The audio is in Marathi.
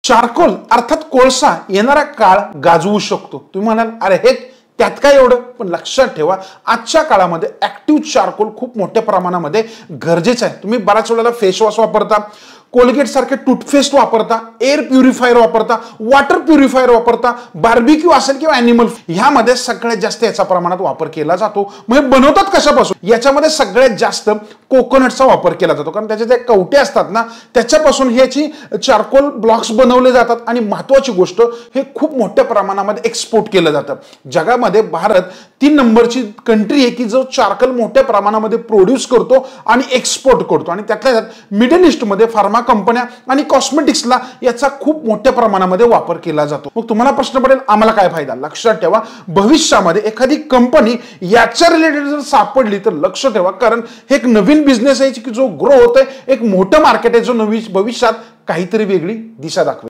चारकोल अर्थात कोळसा येणारा काळ गाजवू शकतो। तुम्ही म्हणाल अरे हे त्यात काय एवढं, पण लक्षात ठेवा आजच्या काळामध्ये ऍक्टिव्ह चारकोल खूप मोठ्या प्रमाणामध्ये गरजेचं आहे। तुम्ही बराच वेळेला फेस वॉश वापरता, कोलगेट सारखे टूथपेस्ट वापरता, एअर प्युरिफायर वापरता, वॉटर प्युरिफायर वापरता, बार्बिक्यू असेल किंवा ॲनिमल, ह्यामध्ये सगळ्यात जास्त याचा प्रमाणात वापर केला जातो। म्हणजे बनवतात कशापासून, याच्यामध्ये सगळ्यात जास्त कोकोनटचा वापर केला जातो, कारण त्याचे जे कवटे असतात ना त्याच्यापासून ह्याची चारकोल ब्लॉक्स बनवले जातात। आणि महत्त्वाची गोष्ट, हे खूप मोठ्या प्रमाणामध्ये एक्सपोर्ट केलं जातं। जगामध्ये भारत 3 नंबरची कंट्री आहे की जो चारकोल मोठ्या प्रमाणामध्ये प्रोड्यूस करतो आणि एक्सपोर्ट करतो। आणि त्यातल्या त्यात मिडल ईस्ट मध्ये फार्मा कंपन्या आणि कॉस्मेटिक्सला याचा खूप मोठ्या प्रमाणामध्ये वापर केला जातो। मग तुम्हाला प्रश्न पडेल आम्हाला काय फायदा? लक्षात ठेवा, भविष्यामध्ये एखादी कंपनी याच्या रिलेटेड जर सापडली तर लक्ष ठेवा, कारण हे एक नवीन बिझनेस आहे की जो ग्रो होतोय, एक मोठं मार्केट आहे जो भविष्यात काहीतरी वेगळी दिशा दाखवेल।